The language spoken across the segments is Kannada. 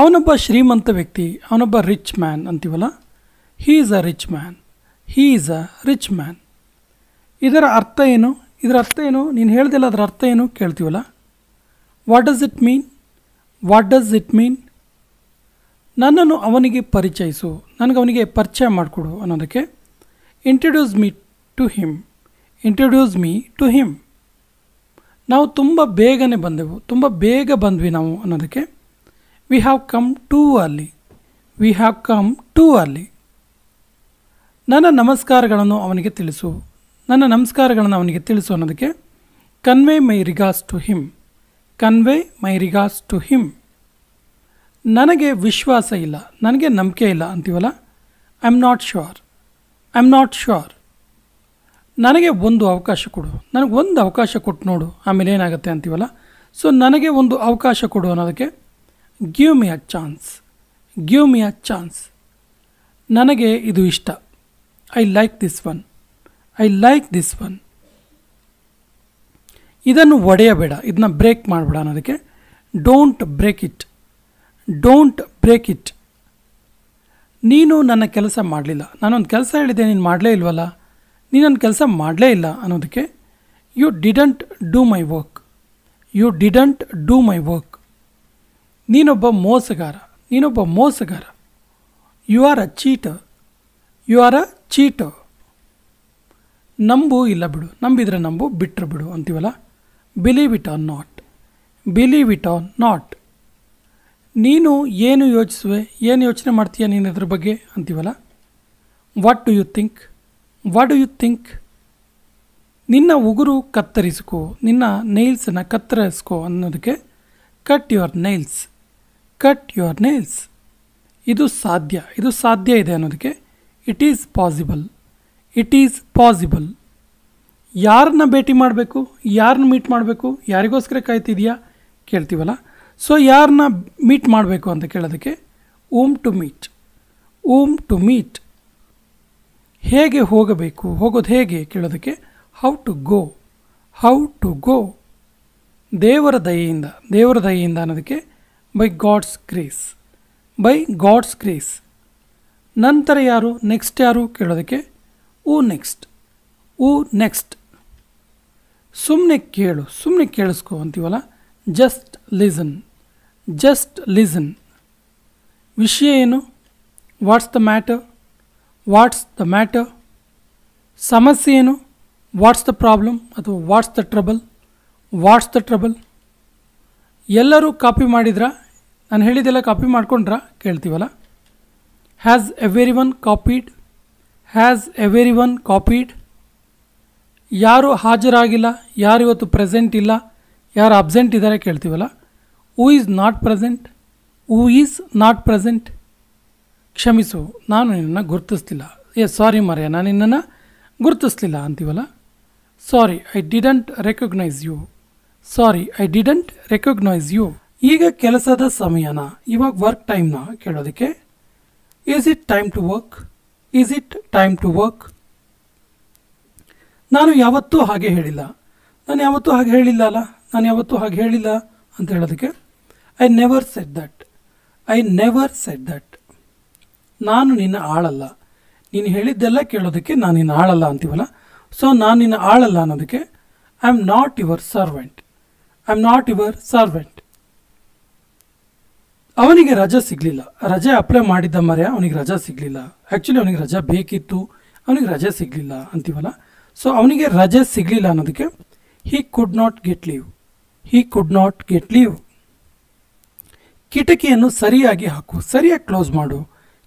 ಅವನೊಬ್ಬ ಶ್ರೀಮಂತ ವ್ಯಕ್ತಿ, ಅವನೊಬ್ಬ ರಿಚ್ ಮ್ಯಾನ್ ಅಂತೀವಲ್ಲ. He is a rich man, he is a rich man. ಇದರ ಅರ್ಥ ಏನು? ಇದರ ಅರ್ಥ ಏನು? ನೀನು ಹೇಳ್ದಿಲ್ಲ ಅದರ ಅರ್ಥ ಏನು ಕೇಳ್ತೀವಲ್ಲ. What does it mean? What does it mean? ನನ್ನನ್ನು ಅವನಿಗೆ ಪರಿಚಯಿಸು, ನನಗೆ ಅವನಿಗೆ ಪರಿಚಯ ಮಾಡಿಕೊಡು ಅನ್ನೋದಕ್ಕೆ introduce me to him, introduce me to him. ನಾವು ತುಂಬ ಬೇಗನೆ ಬಂದೆವು, ತುಂಬ ಬೇಗ ಬಂದ್ವಿ ನಾವು ಅನ್ನೋದಕ್ಕೆ we have come too early, we have come too early. ನನ್ನ ನಮಸ್ಕಾರಗಳನ್ನು ಅವನಿಗೆ ತಿಳಿಸು, ನನ್ನ ನಮಸ್ಕಾರಗಳನ್ನು ಅವನಿಗೆ ತಿಳಿಸು ಅನ್ನೋದಕ್ಕೆ convey my regards to him, convey my regards to him. ನನಗೆ ವಿಶ್ವಾಸ ಇಲ್ಲ, ನನಗೆ ನಂಬಿಕೆ ಇಲ್ಲ ಅಂತೀವಲ್ಲ. I am not sure, I am not sure. ನನಗೆ ಒಂದು ಅವಕಾಶ ಕೊಡು, ನನಗೆ ಒಂದು ಅವಕಾಶ ಕೊಟ್ಟು ನೋಡು ಆಮೇಲೆ ಏನಾಗುತ್ತೆ ಅಂತೀವಲ್ಲ. ಸೊ ನನಗೆ ಒಂದು ಅವಕಾಶ ಕೊಡು ಅನ್ನೋದಕ್ಕೆ give me a chance, give me a chance. ನನಗೆ ಇದು ಇಷ್ಟ, I like this one, I like this one. ಇದನ್ನು ಒಡೆಯಬೇಡ, ಇದನ್ನ ಬ್ರೇಕ್ ಮಾಡಬೇಡ ಅನ್ನೋದಕ್ಕೆ don't break it, don't break it. ನೀನು ನನ್ನ ಕೆಲಸ ಮಾಡಲಿಲ್ಲ, ನಾನೊಂದು ಕೆಲಸ ಹೇಳಿದ್ದೆ ನೀನು ಮಾಡಲೇ ಇಲ್ವಲ್ಲ, ನೀನು ನನ್ನ ಕೆಲಸ ಮಾಡಲೇ ಇಲ್ಲ ಅನ್ನೋದಕ್ಕೆ you didn't do my work, you didn't do my work. ನೀನೊಬ್ಬ ಮೋಸಗಾರ, ನೀನೊಬ್ಬ ಮೋಸಗಾರ. You are a cheater, you are a cheater. ನಂಬು ಇಲ್ಲ ಬಿಡು, ನಂಬಿದರೆ ನಂಬು, ಬಿಟ್ಟರು ಬಿಡು ಅಂತೀವಲ್ಲ. Believe it or not, believe it or not. ನೀನು ಏನು ಯೋಚಿಸುವೆ, ಏನು ಯೋಚನೆ ಮಾಡ್ತೀಯ ನೀನು ಅದ್ರ ಬಗ್ಗೆ ಅಂತೀವಲ್ಲ. What do you think, what do you think. ನಿನ್ನ ಉಗುರು ಕತ್ತರಿಸ್ಕೋ, ನಿನ್ನ ನೈಲ್ಸನ್ನು ಕತ್ತರಿಸ್ಕೋ ಅನ್ನೋದಕ್ಕೆ cut your nails, cut your nails. ಇದು ಸಾಧ್ಯ, ಇದು ಸಾಧ್ಯ ಇದೆ ಅನ್ನೋದಕ್ಕೆ it is possible, it is possible. ಯಾರನ್ನ ಭೇಟಿ ಮಾಡಬೇಕು, ಯಾರನ್ನ ಮೀಟ್ ಮಾಡಬೇಕು, ಯಾರಿಗೋಸ್ಕರ ಕಾಯ್ತಿದೆಯಾ ಕೇಳ್ತೀವಲ್ಲ. ಸೊ ಯಾರನ್ನ ಮೀಟ್ ಮಾಡಬೇಕು ಅಂತ ಕೇಳೋದಕ್ಕೆ whom to meet, whom to meet. ಹೇಗೆ ಹೋಗಬೇಕು, ಹೋಗೋದು ಹೇಗೆ ಕೇಳೋದಕ್ಕೆ how to go, how to go. ದೇವರ ದಯೆಯಿಂದ, ದೇವರ ದಯೆಯಿಂದ ಅನ್ನೋದಕ್ಕೆ by God's grace, by God's grace. ನಂತರ ಯಾರು, ನೆಕ್ಸ್ಟ್ ಯಾರು ಕೇಳೋದಕ್ಕೆ ಊ ನೆಕ್ಸ್ಟ್, ಊ ನೆಕ್ಸ್ಟ್. ಸುಮ್ಮನೆ ಕೇಳು, ಸುಮ್ಮನೆ ಕೇಳಿಸ್ಕೊ ಅಂತೀವಲ್ಲ. Just listen, just listen. ವಿಷಯ ಏನು? What's the matter, what's the matter. ಸಮಸ್ಯೆ ಏನು? ವಾಟ್ಸ್ ದ ಪ್ರಾಬ್ಲಮ್ ಅಥವಾ what's the trouble, what's the trouble. ಎಲ್ಲರೂ ಕಾಪಿ ಮಾಡಿದ್ರಾ, ನಾನು ಹೇಳಿದ್ದೆಲ್ಲ ಕಾಪಿ ಮಾಡ್ಕೊಂಡ್ರಾ ಕೇಳ್ತೀವಲ್ಲ. Has everyone copied, has everyone copied. ಯಾರು ಹಾಜರಾಗಿಲ್ಲ, ಯಾರು ಇವತ್ತು ಪ್ರೆಸೆಂಟ್ ಇಲ್ಲ, ಯಾರು ಅಬ್ಸೆಂಟ್ ಇದ್ದಾರೆ ಕೇಳ್ತೀವಲ್ಲ. Who is not present, who is not present. ಕ್ಷಮಿಸು, ನಾನು ನಿನ್ನನ್ನು ಗುರುತಿಸ್ಲಿಲ್ಲ. ಸಾರಿ ಮಾರ್ಯ, ನಾನು ನಿನ್ನನ್ನು ಗುರುತಿಸ್ಲಿಲ್ಲ ಅಂತೀವಲ್ಲ. Sorry I didn't recognise you, sorry I didn't recognise you. ಈಗ ಕೆಲಸದ ಸಮಯನ, ಇವಾಗ ವರ್ಕ್ ಟೈಮ್ನ ಕೇಳೋದಕ್ಕೆ is it time to work, is it time to work. ನಾನು ಯಾವತ್ತೂ ಹಾಗೆ ಹೇಳಿಲ್ಲ, ನಾನು ಯಾವತ್ತೂ ಹಾಗೆ ಹೇಳಿಲ್ಲ ಅಲ್ಲ, ನಾನು ಯಾವತ್ತೂ ಹಾಗೆ ಹೇಳಿಲ್ಲ ಅಂತ ಹೇಳೋದಕ್ಕೆ I never said that, I never said that. ನಾನು ನಿನ್ನ ಆಳಲ್ಲ, ನೀನು ಹೇಳಿದ್ದೆಲ್ಲ ಕೇಳೋದಕ್ಕೆ ನಾನು ನಿನ್ನ ಆಳಲ್ಲ ಅಂತೀವಲ್ಲ. ಸೊ ನಾನು ನಿನ್ನ ಆಳಲ್ಲ ಅನ್ನೋದಕ್ಕೆ I am not your servant, I am not your servant. ಅವನಿಗೆ ರಜೆ ಸಿಗಲಿಲ್ಲ, ರಜೆ ಅಪ್ಲೈ ಮಾಡಿದ್ದ ಮರ್ಯ, ಅವನಿಗೆ ರಜೆ ಸಿಗಲಿಲ್ಲ. ಆ್ಯಕ್ಚುಲಿ ಅವನಿಗೆ ರಜೆ ಬೇಕಿತ್ತು, ಅವನಿಗೆ ರಜೆ ಸಿಗಲಿಲ್ಲ ಅಂತೀವಲ್ಲ. ಸೊ ಅವನಿಗೆ ರಜೆ ಸಿಗಲಿಲ್ಲ ಅನ್ನೋದಕ್ಕೆ he could not get leave, he could not get leave. ಕಿಟಕಿಯನ್ನು ಸರಿಯಾಗಿ ಹಾಕು, ಸರಿಯಾಗಿ ಕ್ಲೋಸ್ ಮಾಡು,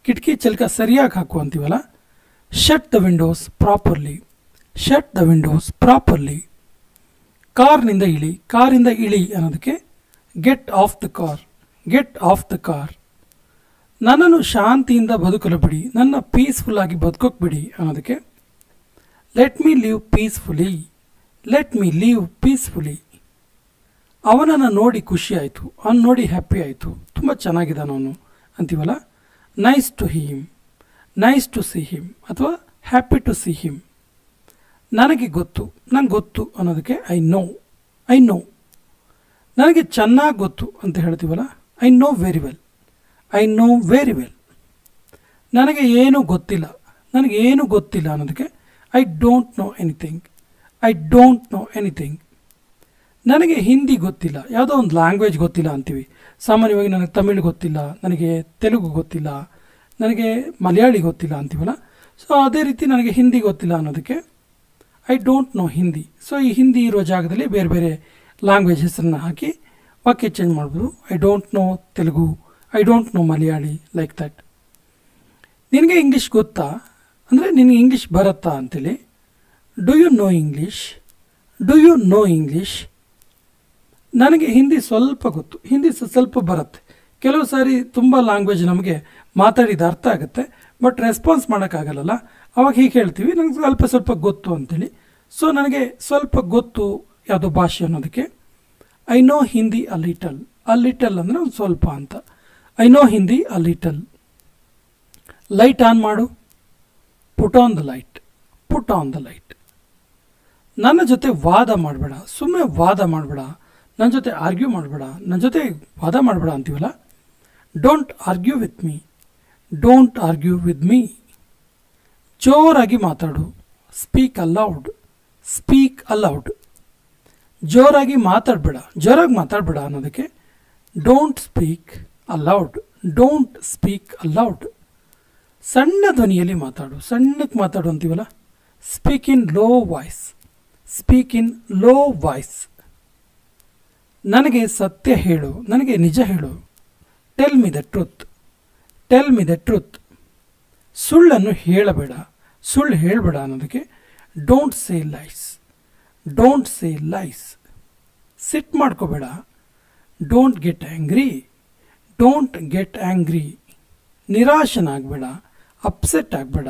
ಕಿಟಕಿ ಚಿಲ್ಕ ಸರಿಯಾಗಿ ಹಾಕು ಅಂತೀವಲ್ಲ. Shut the windows properly, shut the windows properly. ಕಾರ್ನಿಂದ ಇಳಿ, ಕಾರಿಂದ ಇಳಿ ಅನ್ನೋದಕ್ಕೆ get off the car, get off the car. ನನ್ನನ್ನು ಶಾಂತಿಯಿಂದ ಬದುಕಲು ಬಿಡಿ, ನನ್ನ ಪೀಸ್ಫುಲ್ ಆಗಿ ಬದುಕೋಕೆ ಬಿಡಿ ಅನ್ನೋದಕ್ಕೆ let me leave peacefully, let me leave peacefully. ಅವನನ್ನು ನೋಡಿ ಖುಷಿ ಆಯಿತು, ಅವನು ನೋಡಿ ಹ್ಯಾಪಿ ಆಯಿತು, ತುಂಬ ಚೆನ್ನಾಗಿದ್ದಾನ ಅವನು ಅಂತೀವಲ್ಲ. Nice to him, nice to see him ಅಥವಾ ಹ್ಯಾಪಿ ಟು ಸಿ ಹಿಮ್. ನನಗೆ ಗೊತ್ತು, ನಂಗೆ ಗೊತ್ತು ಅನ್ನೋದಕ್ಕೆ ಐ ನೋ, ಐ ನೋ. ನನಗೆ ಚೆನ್ನಾಗಿ ಗೊತ್ತು ಅಂತ ಹೇಳ್ತೀವಲ್ಲ. I know very well, I no very well. ನನಗೆ ಏನೂ ಗೊತ್ತಿಲ್ಲ, ನನಗೇನು ಗೊತ್ತಿಲ್ಲ ಅನ್ನೋದಕ್ಕೆ I don't know anything. I don't know anything. ನನಗೆ ಹಿಂದಿ ಗೊತ್ತಿಲ್ಲ, ಯಾವುದೋ ಒಂದು ಲ್ಯಾಂಗ್ವೇಜ್ ಗೊತ್ತಿಲ್ಲ ಅಂತೀವಿ. ಸಾಮಾನ್ಯವಾಗಿ ನನಗೆ ತಮಿಳು ಗೊತ್ತಿಲ್ಲ, ನನಗೆ ತೆಲುಗು ಗೊತ್ತಿಲ್ಲ, ನನಗೆ ಮಲಯಾಳಿ ಗೊತ್ತಿಲ್ಲ ಅಂತೀವಲ್ಲ. ಸೊ ಅದೇ ರೀತಿ ನನಗೆ ಹಿಂದಿ ಗೊತ್ತಿಲ್ಲ ಅನ್ನೋದಕ್ಕೆ I don't no Hindi. So ಈ ಹಿಂದಿ ಇರೋ ಜಾಗದಲ್ಲಿ ಬೇರೆ ಬೇರೆ ಲ್ಯಾಂಗ್ವೇಜ್ ಹೆಸರನ್ನ ಹಾಕಿ ವಾಕ್ಯ ಚೇಂಜ್ ಮಾಡ್ಬೋದು. I don't know Telugu, I don't know Malayali, like that. ನಿನಗೆ ಇಂಗ್ಲೀಷ್ ಗೊತ್ತಾ ಅಂದರೆ ನಿನಗೆ ಇಂಗ್ಲೀಷ್ ಬರುತ್ತಾ ಅಂತೇಳಿ. Do you know English? Do you know English? ನನಗೆ ಹಿಂದಿ ಸ್ವಲ್ಪ ಗೊತ್ತು, ಹಿಂದಿ ಸ್ವಲ್ಪ ಬರುತ್ತೆ. ಕೆಲವು ಸಾರಿ ತುಂಬ ಲ್ಯಾಂಗ್ವೇಜ್ ನಮಗೆ ಮಾತಾಡಿದ ಅರ್ಥ ಆಗುತ್ತೆ, ಬಟ್ ರೆಸ್ಪಾನ್ಸ್ ಮಾಡೋಕ್ಕಾಗಲ್ಲ. ಅವಾಗ ಹೀಗೆ ಹೇಳ್ತೀವಿ, ನನಗೆ ಸ್ವಲ್ಪ ಗೊತ್ತು ಅಂತೇಳಿ. ಸೊ ನನಗೆ ಸ್ವಲ್ಪ ಗೊತ್ತು ಯಾವುದೋ ಭಾಷೆ ಅನ್ನೋದಕ್ಕೆ I know Hindi a little. A little ಅಂದರೆ ಒಂದು ಸ್ವಲ್ಪ ಅಂತ. I know Hindi a little. Light on ಮಾಡು. Put on the light. Put on the light. ನನ್ನ ಜೊತೆ ವಾದ ಮಾಡಬೇಡ, ಸುಮ್ಮನೆ ವಾದ ಮಾಡಬೇಡ, ನನ್ನ ಜೊತೆ ಆರ್ಗ್ಯೂ ಮಾಡಬೇಡ, ನನ್ನ ಜೊತೆ ವಾದ ಮಾಡಬೇಡ ಅಂತೀವಲ್ಲ. Don't argue with me. Don't argue with me. ಜೋರಾಗಿ ಮಾತಾಡು. Speak aloud. Speak aloud. ಜೋರಾಗಿ ಮಾತಾಡಬೇಡ ಅನ್ನೋದಕ್ಕೆ don't speak aloud. Don't speak aloud. ಸಣ್ಣ ಧ್ವನಿಯಲ್ಲಿ ಮಾತಾಡು. ಸಣ್ಣಕ್ಕೆ ಮಾತಾಡು ಅಂತೀವಲ್ಲ. Speak in low voice. Speak in low voice. ನನಗೆ ಸತ್ಯ ಹೇಳು, ನನಗೆ ನಿಜ ಹೇಳು. Tell me the truth. Tell me the truth. ಸುಳ್ಳನ್ನು ಹೇಳಬೇಡ, ಸುಳ್ಳು ಹೇಳಬೇಡ ಅನ್ನೋದಕ್ಕೆ don't say lies. Don't say lies. ಸಿಟ್ ಮಾಡ್ಕೋಬೇಡ. Don't get angry. Don't get angry. ನಿರಾಶನಾಗಬೇಡ, ಅಪ್ಸೆಟ್ ಆಗಬೇಡ.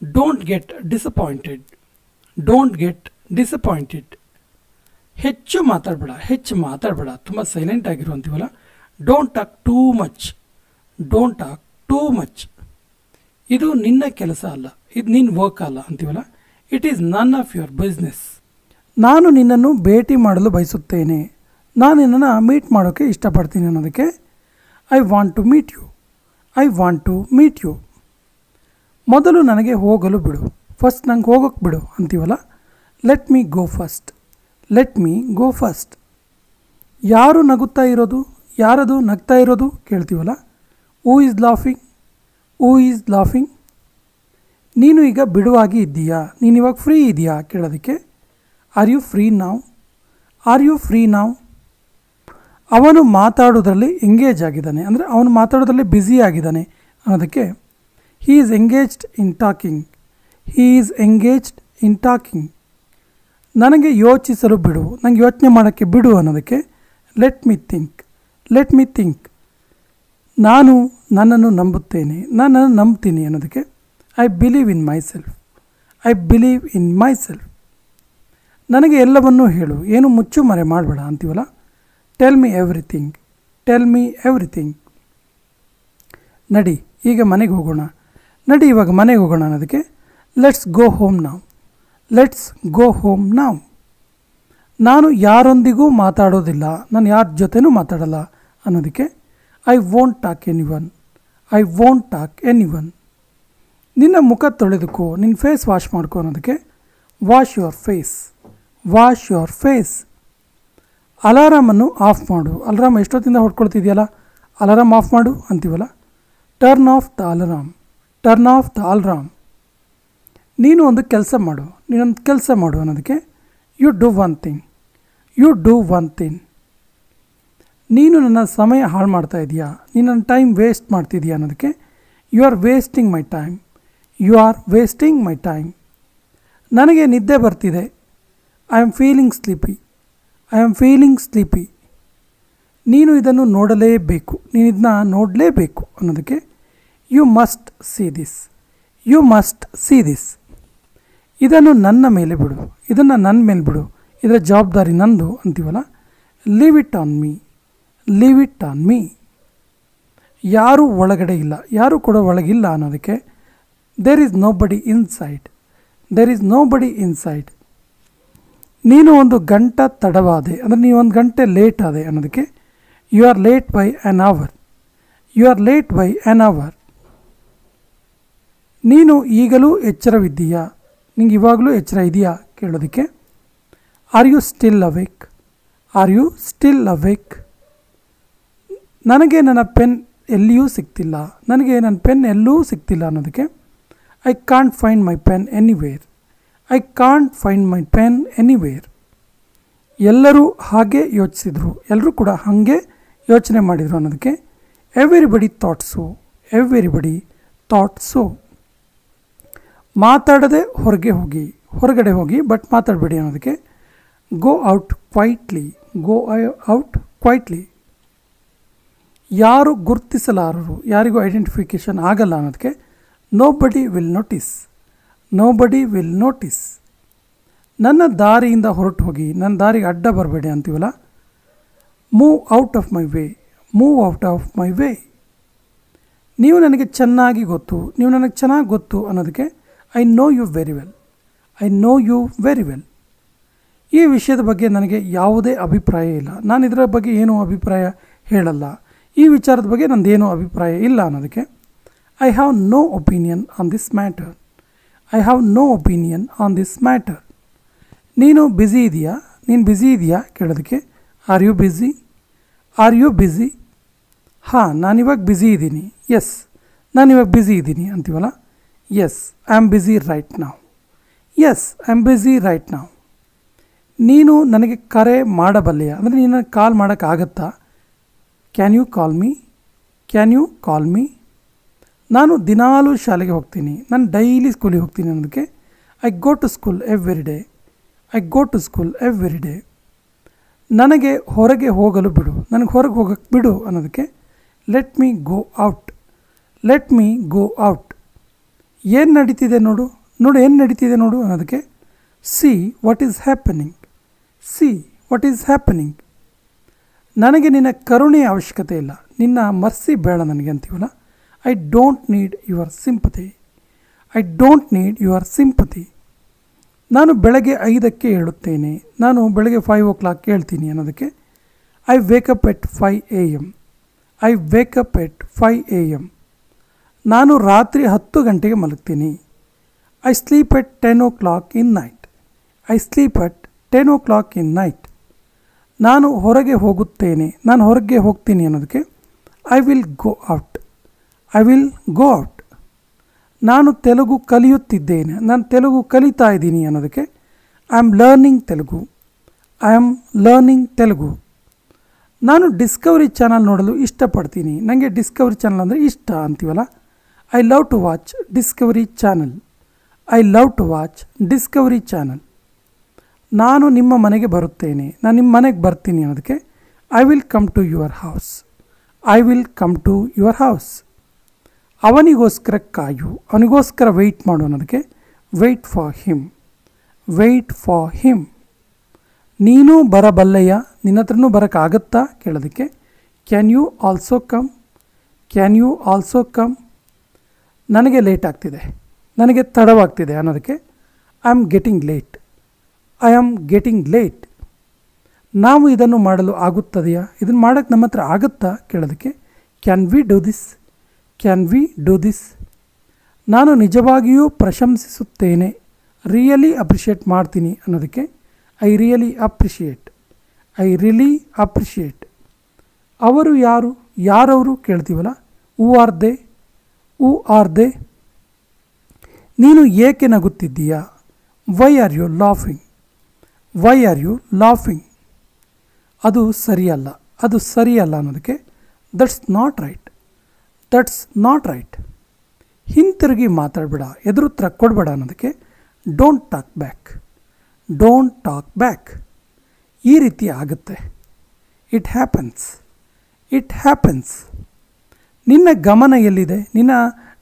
Don't get disappointed. Don't get disappointed. ಹೆಚ್ಚು ಮಾತಾಡಬೇಡ, ತುಂಬ ಸೈಲೆಂಟ್ ಆಗಿರು ಅಂತೀವಲ್ಲ. Don't talk too much. Don't talk too much. ಇದು ನಿನ್ನ ಕೆಲಸ ಅಲ್ಲ, ಇದು ನಿನ್ನ ವರ್ಕ್ ಅಲ್ಲ ಅಂತೀವಲ್ಲ. It is none of your business. ನಾನು ನಿನ್ನನ್ನು ಭೇಟಿ ಮಾಡಲು ಬಯಸುತ್ತೇನೆ. ನಾನು ನಿನ್ನನ್ನು ಮೀಟ್ ಮಾಡೋಕ್ಕೆ ಇಷ್ಟಪಡ್ತೀನಿ ಅನ್ನೋದಕ್ಕೆ I want to meet you. I want to meet you. ಮೊದಲು ನನಗೆ ಹೋಗಲು ಬಿಡು. ಫಸ್ಟ್ ನಂಗೆ ಹೋಗೋಕ್ಕೆ ಬಿಡು ಅಂತೀವಲ್ಲ. Let me go first. Let me go first. ಯಾರು ನಗುತ್ತಾ ಇರೋದು? ಯಾರದು ನಗ್ತಾ ಇರೋದು ಕೇಳ್ತೀವಲ್ಲ. Who is laughing? Who is laughing? ನೀನು ಈಗ ಬಿಡುವಾಗಿ ಇದ್ದೀಯಾ? ನೀನು ಇವಾಗ ಫ್ರೀ ಇದೆಯಾ ಕೇಳೋದಕ್ಕೆ are you free now? Are you free now? ಅವನು ಮಾತಾಡೋದ್ರಲ್ಲಿ ಎಂಗೇಜ್ ಆಗಿದ್ದಾನೆ, ಅಂದರೆ ಅವನು ಮಾತಾಡೋದ್ರಲ್ಲಿ ಬ್ಯುಸಿ ಆಗಿದ್ದಾನೆ ಅನ್ನೋದಕ್ಕೆ he is engaged in talking. He is engaged in talking. ನನಗೆ ಯೋಚಿಸಲು ಬಿಡು, ನನಗೆ ಯೋಚನೆ ಮಾಡೋಕ್ಕೆ ಬಿಡು ಅನ್ನೋದಕ್ಕೆ let me think. Let me think. ನಾನು ನನ್ನನ್ನು ನಂಬುತ್ತೇನೆ, ನನ್ನನ್ನು ನಂಬ್ತೀನಿ ಅನ್ನೋದಕ್ಕೆ I believe in my self. I believe in my self. ನನಗೆ ಎಲ್ಲವನ್ನೂ ಹೇಳು, ಏನು ಮುಚ್ಚು ಮರೆ ಮಾಡಬೇಡ ಅಂತೀವಲ್ಲ. Tell me everything. Tell me everything. ನಡಿ ಈಗ ಮನೆಗೆ ಹೋಗೋಣ. ನಡಿ ಇವಾಗ ಮನೆಗೆ ಹೋಗೋಣ ಅನ್ನೋದಕ್ಕೆ ಲೆಟ್ಸ್ ಗೋ ಹೋಮ್ ನಾವ್. Let's go home now. ನಾನು ಯಾರೊಂದಿಗೂ ಮಾತಾಡೋದಿಲ್ಲ, ನಾನು ಯಾರ ಜೊತೆನೂ ಮಾತಾಡಲ್ಲ ಅನ್ನೋದಕ್ಕೆ I won't talk anyone. I won't talk anyone. ನಿನ್ನ ಮುಖ ತೊಳೆದುಕೋ, ನಿನ್ನ ಫೇಸ್ ವಾಶ್ ಮಾಡ್ಕೋ ಅನ್ನೋದಕ್ಕೆ wash your face. Wash your face. ಅಲಾರಾಮನ್ನು ಆಫ್ ಮಾಡು. ಅಲಾರಾಮ್ ಎಷ್ಟೊತ್ತಿಂದ ಹೊಡ್ಕೊಳ್ತಿದೆಯಲ್ಲ, ಅಲಾರಾಮ್ ಆಫ್ ಮಾಡು ಅಂತೀವಲ್ಲ. Turn off the alarm. Turn off the alarm. ನೀನು ಒಂದು ಕೆಲಸ ಮಾಡು, ನೀನೊಂದು ಕೆಲಸ ಮಾಡು ಅನ್ನೋದಕ್ಕೆ you do one thing. You do one thing. ನೀನು ನನ್ನ ಸಮಯ ಹಾಳು ಮಾಡ್ತಾ ಇದೆಯಾ, ನೀನು ನನ್ನ ಟೈಮ್ ವೇಸ್ಟ್ ಮಾಡ್ತಿದೆಯಾ ಅನ್ನೋದಕ್ಕೆ you are wasting my time. You are wasting my time. ನನಗೆ ನಿದ್ದೆ ಬರ್ತಿದೆ. I am feeling sleepy. I am feeling sleepy. ನೀನು ಇದನ್ನು ನೋಡಲೇಬೇಕು, ನೀನು ಇದನ್ನ ನೋಡಲೇಬೇಕು ಅನ್ನೋದಕ್ಕೆ you must see this. You must see this. ಇದನ್ನು ನನ್ನ ಮೇಲೆ ಬಿಡು, ಇದನ್ನು ನನ್ನ ಮೇಲೆ ಬಿಡು, ಇದರ ಜವಾಬ್ದಾರಿ ನಂದು ಅಂತೀವಲ್ಲ. Leave it on me. Leave it on me. ಯಾರೂ ಒಳಗಡೆ ಇಲ್ಲ, ಯಾರೂ ಕೂಡ ಒಳಗಿಲ್ಲ ಅನ್ನೋದಕ್ಕೆ ದೇರ್ ಈಸ್ ನೋ ಬಡಿ ಇನ್ಸೈಡ್. ದೇರ್ ಈಸ್ ನೋ ಬಡಿ ಇನ್ಸೈಡ್. ನೀನು ಒಂದು ಗಂಟೆ ತಡವಾದೆ ಅಂದರೆ ನೀವು ಒಂದು ಗಂಟೆ ಲೇಟ್ ಆದೆ ಅನ್ನೋದಕ್ಕೆ you are late by an hour. You are late by an hour. ನೀನು ಈಗಲೂ ಎಚ್ಚರವಿದ್ದೀಯಾ, ನಿಂಗೆ ಇವಾಗಲೂ ಎಚ್ಚರ ಇದೆಯಾ ಕೇಳೋದಕ್ಕೆ are you still awake, are you still awake. ನನಗೆ ನನ್ನ ಪೆನ್ ಎಲ್ಲಿಯೂ ಸಿಗ್ತಿಲ್ಲ, ನನಗೆ ನನ್ನ ಪೆನ್ ಎಲ್ಲೂ ಸಿಗ್ತಿಲ್ಲ ಅನ್ನೋದಕ್ಕೆ I can't find my pen anywhere, I can't find my pen anywhere. ಎಲ್ಲರೂ ಹಾಗೆ ಯೋಚಿಸಿದರು, ಎಲ್ಲರೂ ಕೂಡ ಹಾಗೆ ಯೋಚನೆ ಮಾಡಿದರು ಅನ್ನೋದಕ್ಕೆ everybody thought so, everybody thought so. ಮಾತಾಡದೆ ಹೊರಗಡೆ ಹೋಗಿ ಬಟ್ ಮಾತಾಡಬೇಡಿ ಅನ್ನೋದಕ್ಕೆ go out quietly, go out quietly. ಯಾರು ಗುರುತಿಸಲಾರರು, ಯಾರಿಗೂ ಐಡೆಂಟಿಫಿಕೇಷನ್ ಆಗಲ್ಲ ಅನ್ನೋದಕ್ಕೆ nobody will notice, nobody will notice. ನನ್ನ ದಾರಿಯಿಂದ ಹೊರಟು ಹೋಗಿ, ನನ್ನ ದಾರಿಗೆ ಅಡ್ಡ ಬರಬೇಡಿ ಅಂತೀವಲ್ಲ, move out of my way, move out of my way. ನೀವು ನನಗೆ ಚೆನ್ನಾಗಿ ಗೊತ್ತು, ನೀವು ನನಗೆ ಚೆನ್ನಾಗಿ ಗೊತ್ತು ಅನ್ನೋದಕ್ಕೆ I know you very well, I know you very well. ಈ ವಿಷಯದ ಬಗ್ಗೆ ನನಗೆ ಯಾವುದೇ ಅಭಿಪ್ರಾಯ ಇಲ್ಲ, ನಾನು ಇದರ ಬಗ್ಗೆ ಏನೂ ಅಭಿಪ್ರಾಯ ಹೇಳಲ್ಲ, ಈ ವಿಚಾರದ ಬಗ್ಗೆ ನಂದೇನೂ ಅಭಿಪ್ರಾಯ ಇಲ್ಲ ಅನ್ನೋದಕ್ಕೆ I have no opinion on this matter, I have no opinion on this matter. ನೀನು ಬ್ಯುಸಿ ಇದೆಯಾ, ನೀನು ಬ್ಯುಸಿ ಇದೆಯಾ ಕೇಳೋದಕ್ಕೆ are you busy, are you busy. ಹಾಂ, ನಾನಿವಾಗ ಬ್ಯುಸಿ ಇದ್ದೀನಿ, ಎಸ್ ನಾನಿವಾಗ ಬ್ಯುಸಿ ಇದ್ದೀನಿ ಅಂತೀವಲ್ಲ, yes I am busy right now, yes I am busy right now. ನೀನು ನನಗೆ ಕರೆ ಮಾಡಬಲ್ಲೆಯಾ, ಅಂದರೆ ನೀನು ನನಗೆ ಕಾಲ್ ಮಾಡೋಕ್ಕಾಗತ್ತಾ, can you call me, can you call me. ನಾನು ದಿನಾಲೂ ಶಾಲೆಗೆ ಹೋಗ್ತೀನಿ, ನಾನು ಡೈಲಿ ಸ್ಕೂಲಿಗೆ ಹೋಗ್ತೀನಿ ಅನ್ನೋದಕ್ಕೆ I go to school every day, I go to school every day. ನನಗೆ ಹೊರಗೆ ಹೋಗಲು ಬಿಡು, ನನಗೆ ಹೊರಗೆ ಹೋಗಕ್ಕೆ ಬಿಡು ಅನ್ನೋದಕ್ಕೆ let me go out, let me go out. ಏನು ನಡೀತಿದೆ ನೋಡು, ನೋಡು ಏನು ನಡೀತಿದೆ ನೋಡು ಅನ್ನೋದಕ್ಕೆ see what is happening, see what is happening. ನನಗೆ ನಿನ್ನ ಕರುಣೆಯ ಅವಶ್ಯಕತೆ ಇಲ್ಲ, ನಿನ್ನ ಮರ್ಸಿ ಬೇಡ ನನಗೆ ಅಂತೀವಲ್ಲ, I don't need your sympathy, I don't need your sympathy. ನಾನು ಬೆಳಗ್ಗೆ 5ಕ್ಕೆ ಹೇಳುತ್ತೇನೆ, ನಾನು ಬೆಳಗ್ಗೆ 5 o'clock ಹೇಳ್ತೀನಿ ಅನ್ನೋದಕ್ಕೆ I wake up at 5 AM, I wake up at 5 AM. ನಾನು ರಾತ್ರಿ 10 ಗಂಟೆಗೆ ಮಲಗ್ತೀನಿ, I sleep at 10 o'clock in night, I sleep at 10 o'clock in night. ನಾನು ಹೊರಗೆ ಹೋಗುತ್ತೇನೆ, ನಾನು ಹೊರಗೆ ಹೋಗ್ತೀನಿ ಅನ್ನೋದಕ್ಕೆ I will go out, I will go out. ನಾನು ತೆಲುಗು ಕಲಿಯುತ್ತಿದ್ದೇನೆ, ನಾನು ತೆಲುಗು ಕಲಿತಾ ಇದ್ದೀನಿ ಅನ್ನೋದಕ್ಕೆ I am learning Telugu, I am learning Telugu. ನಾನು ಡಿಸ್ಕವರಿ ಚಾನಲ್ ನೋಡಲು ಇಷ್ಟಪಡ್ತೀನಿ, ನನಗೆ ಡಿಸ್ಕವರಿ ಚಾನಲ್ ಅಂದರೆ ಇಷ್ಟ ಅಂತೀವಲ್ಲ, I love to watch Discovery Channel, I love to watch Discovery Channel. ನಾನು ನಿಮ್ಮ ಮನೆಗೆ ಬರುತ್ತೇನೆ, ನಾನು ನಿಮ್ಮ ಮನೆಗೆ ಬರ್ತೀನಿ ಅನ್ನೋದಕ್ಕೆ I will come to your house, I will come to your house. ಅವನಿಗೋಸ್ಕರ ಕಾಯು, ಅವನಿಗೋಸ್ಕರ ವೆಯ್ಟ್ ಮಾಡು ಅನ್ನೋದಕ್ಕೆ wait for him, wait for him. ನೀನು ಬರಬಲ್ಲೆಯ, ನಿನ್ನ ಹತ್ರನೂ ಬರೋಕ್ಕಾಗತ್ತಾ ಕೇಳೋದಕ್ಕೆ can you also come, can you also come. ನನಗೆ ಲೇಟ್ ಆಗ್ತಿದೆ, ನನಗೆ ತಡವಾಗ್ತಿದೆ ಅನ್ನೋದಕ್ಕೆ I am getting late, I am getting late. ನಾವು ಇದನ್ನು ಮಾಡಲು ಆಗುತ್ತದೆಯಾ, ಇದನ್ನು ಮಾಡೋಕ್ಕೆ ನಮ್ಮ ಹತ್ರ ಆಗುತ್ತಾ ಕೇಳೋದಕ್ಕೆ can we do this, can we do this. ನಾನು ನಿಜವಾಗಿಯೂ ಪ್ರಶಂಸಿಸುತ್ತೇನೆ, ರಿಯಲಿ ಅಪ್ರಿಷಿಯೇಟ್ ಮಾಡ್ತೀನಿ ಅನ್ನೋದಕ್ಕೆ I really appreciate, I really appreciate. ಅವರು ಯಾರು, ಯಾರವರು ಕೇಳ್ತೀವಲ್ಲ, who are they, who are they. ನೀನು ಏಕೆ ನಗುತ್ತಿದ್ದೀಯಾ, why are you laughing, why are you laughing. ಅದು ಸರಿಯಲ್ಲ, ಅದು ಸರಿಯಲ್ಲ ಅನ್ನೋದಕ್ಕೆ that's not right, that's not right. ಹಿಂತಿರುಗಿ ಮಾತಾಡಬೇಡ, ಎದುರುತ್ತರ ಕೊಡಬೇಡ ಅನ್ನೋದಕ್ಕೆ don't talk back, don't talk back. ಈ ರೀತಿ ಆಗುತ್ತೆ, ಇಟ್ ಹ್ಯಾಪನ್ಸ್, ಇಟ್ ಹ್ಯಾಪನ್ಸ್. ನಿನ್ನ ಗಮನ ಎಲ್ಲಿದೆ, ನಿನ್ನ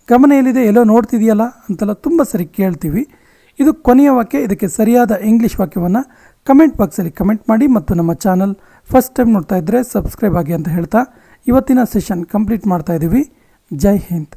ಗಮನ ಎಲ್ಲಿದೆ, ಎಲ್ಲೋ ನೋಡ್ತಿದೆಯಲ್ಲ ಅಂತೆಲ್ಲ ತುಂಬ ಸರಿ ಕೇಳ್ತೀವಿ. ಇದು ಕೊನೆಯ ವಾಕ್ಯ. ಇದಕ್ಕೆ ಸರಿಯಾದ ಇಂಗ್ಲೀಷ್ ವಾಕ್ಯವನ್ನು ಕಮೆಂಟ್ ಬಾಕ್ಸಲ್ಲಿ ಕಮೆಂಟ್ ಮಾಡಿ ಮತ್ತು ನಮ್ಮ ಚಾನಲ್ ಫಸ್ಟ್ ಟೈಮ್ ನೋಡ್ತಾ ಇದ್ದರೆ ಸಬ್ಸ್ಕ್ರೈಬ್ ಆಗಿ ಅಂತ ಹೇಳ್ತಾ ಇವತ್ತಿನ ಸೆಷನ್ ಕಂಪ್ಲೀಟ್ ಮಾಡ್ತಾ ಇದ್ದೀವಿ. ಜೈ ಹಿಂದ್.